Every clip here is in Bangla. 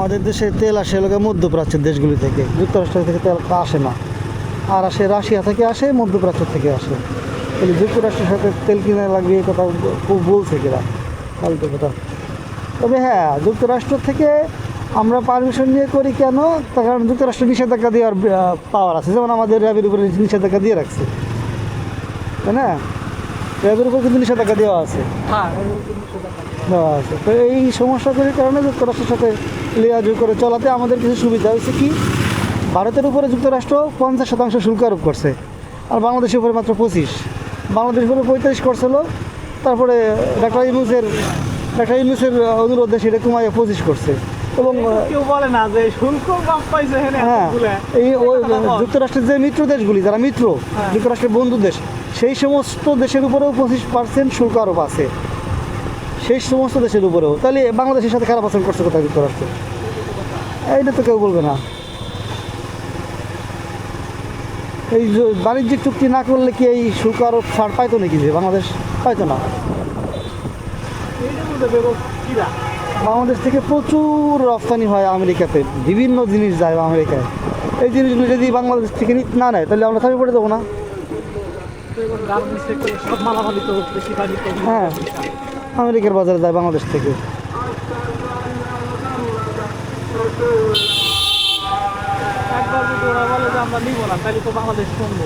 আমাদের দেশে তেল আসে এলাকা মধ্যপ্রাচ্যের দেশগুলি থেকে, যুক্তরাষ্ট্র থেকে তেল আসে না, আর আসে রাশিয়া থেকে আসে, মধ্যপ্রাচ্য থেকে আসে। তাহলে যুক্তরাষ্ট্রের সাথে তেল কিনা লাগবে এই কথা খুব বলছে কিনা, ফালতু কথা। তবে হ্যাঁ, যুক্তরাষ্ট্র থেকে আমরা পারমিশন নিয়ে করি কেন, তার কারণ যুক্তরাষ্ট্র নিষেধাজ্ঞা দেওয়ার পাওয়ার আছে, যেমন আমাদের র্যাবের উপরে নিষেধাজ্ঞা দিয়ে রাখছে, তাই না? র্যাবের উপর কিন্তু নিষেধাজ্ঞা দেওয়া আছে, দেওয়া আছে। তো এই সমস্যাগুলির কারণে যুক্তরাষ্ট্রের সাথে যোগাযোগ করে চলাতে আমাদের কিছু সুবিধা হয়েছে কি, ভারতের উপরে যুক্তরাষ্ট্র 50% শুল্ক আরোপ করছে, আর বাংলাদেশের উপরে মাত্র 25, বাংলাদেশের উপরে 45 করছিল। তারপরে ডাক্তার ইউনূসের অনুরোধে সেটা কমাইয়া 25 করছে। এবং কেউ বলে না যে শুল্ক কম পাইছে। হ্যাঁ, এই যুক্তরাষ্ট্রের যে মিত্র দেশগুলি, যারা মিত্র যুক্তরাষ্ট্রের বন্ধু দেশ, সেই সমস্ত দেশের উপরেও 25% শুল্ক আরোপ আছে, সেই সমস্ত দেশের উপরেও। তাহলে বাংলাদেশের সাথে খারাপ আচরণ করছে কোথায় যুক্তরাষ্ট্র? এইটা তো কেউ বলবে না। এই বাণিজ্যিক চুক্তি না করলে কি এই শুল্ক আরোপ ছাড় পাইতো নাকি? যে বাংলাদেশ পাইতো না। বাংলাদেশ থেকে প্রচুর রপ্তানি হয় আমেরিকাতে, বিভিন্ন জিনিস যায় আমেরিকায়। এই জিনিসগুলো যদি বাংলাদেশ থেকে না নেয় তাহলে আমরা থামে পড়ে যাবো না? হ্যাঁ, আমেরিকার বাজারে যায় বাংলাদেশ থেকে। একবার যদি ওরা বলে যে আমরা নিব না, তাহলে তো বাংলাদেশ কমবে।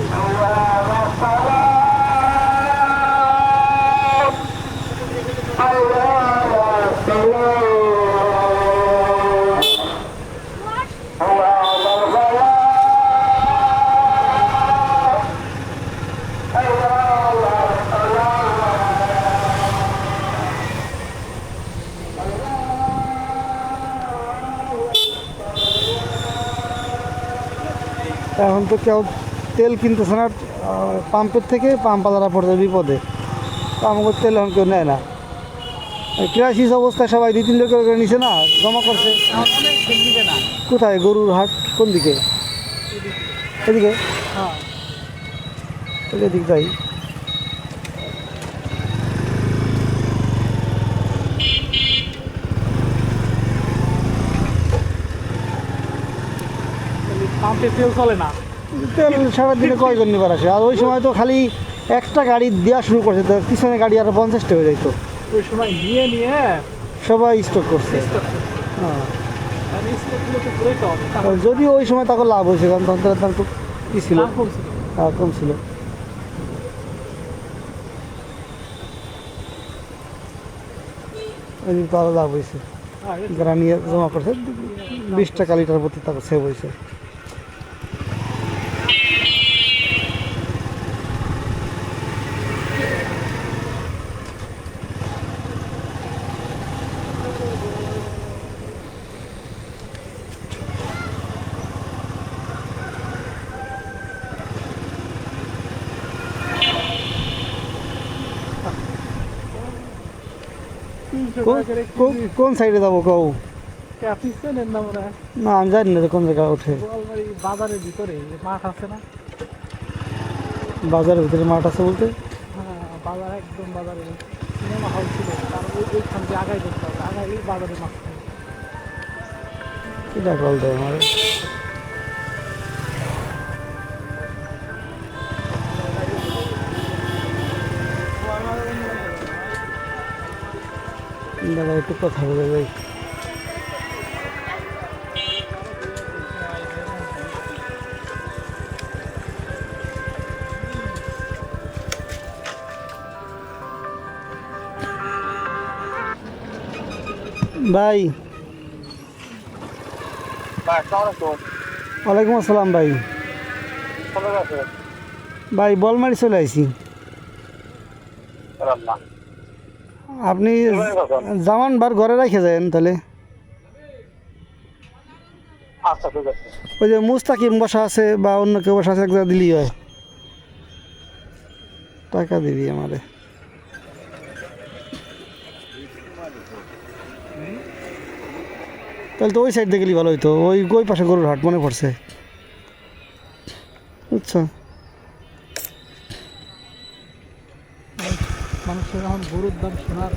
এখন তো কেউ তেল কিনতেছে না পাম্পের থেকে, পাম্পালারা পড়ছে বিপদে। তো আমাকে তেল এখন কেউ নেয় না। ক্রাইসিস অবস্থায় সবাই 2-3 লাখ করে নিছে না, জমা করছে। কোথায় গরুর হাট? কোন দিকে? এদিকে? হ্যাঁ, এদিক যাই। পাম্পে তেল চলে না। তেল সারাদিনে কয়জন নিবার আসে? আর ওই সময় তো খালি একটা গাড়ি দেওয়া শুরু করছে, তো পিছনে গাড়ি আরো 50টা হয়ে যাইতো। ওই সময় নিয়ে নিয়ে সবাই স্টক করছে। হ্যাঁ, যদিও ওই সময় তাকে লাভ হয়েছে, কারণ তখন দাম খুব কী ছিল, কম ছিল। ওই দিন তো আরও লাভ হয়েছে, যারা নিয়ে জমা করছে 20 টাকা লিটার প্রতি তাকে সেভ হয়েছে। কোন সাইডে যাবো কও? না, আমি জানি না যে কোন জায়গায় ওঠে। বাজারের ভিতরে মাঠ আছে না? বাজারের ভিতরে মাঠ আছে বলতে? হ্যাঁ, বাজার একদম বাজারে সিনেমা হল ছিল, তার ওইখান দিয়ে আগাই করতে হবে, আগাই বাজারে মাঠ। এটা কল দেয় আমার। দাদা একটু কথা বলে যাই। ভাই, ওয়ালাইকুম আসসালাম ভাই। ভাই বলমারি চলে আইছি। আপনি জামান বার ঘরে রেখে যান তাহলে। ওই যে মুস্তাকিম বসা আছে বা অন্য কেউ বসা আছে, এক জায়গা দিলেই হয়। টাকা দিবি আমারে। তাহলে তো ওই সাইড দিয়ে গেলেই ভালো হইতো, ওই পাশে গরুর হাট মনে পড়ছে, বুঝছো? মানুষের এখন গরুর দাম শোনার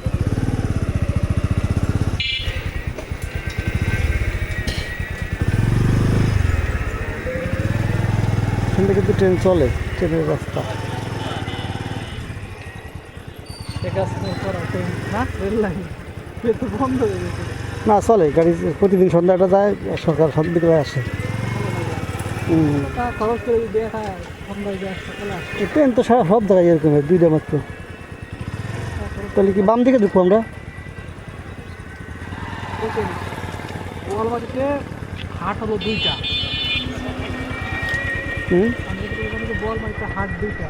এখান থেকে কিন্তু ট্রেন চলে, ট্রেনের রাস্তা। শেখ হাসিনার পর আর ট্রেন না রেল লাইন সে তো বন্ধ হয়ে গেছে। না চলে, গাড়ি প্রতিদিন সন্ধ্যাটা যায়, সকাল বিকেলে আসে। তা খরচ করে যদি দেখা সন্ধ্যায় যায় সকালে আসে। ট্রেন তো সারা সব জায়গায় এরকম হয়, দুইটা মাত্র। তাহলে কি বাম দিকে ঢুকবো আমরা? গোয়ালবাড়িতে হাট হলো 2টা। হুম, আমাদের বোয়ালমারিতে হাট 2টা।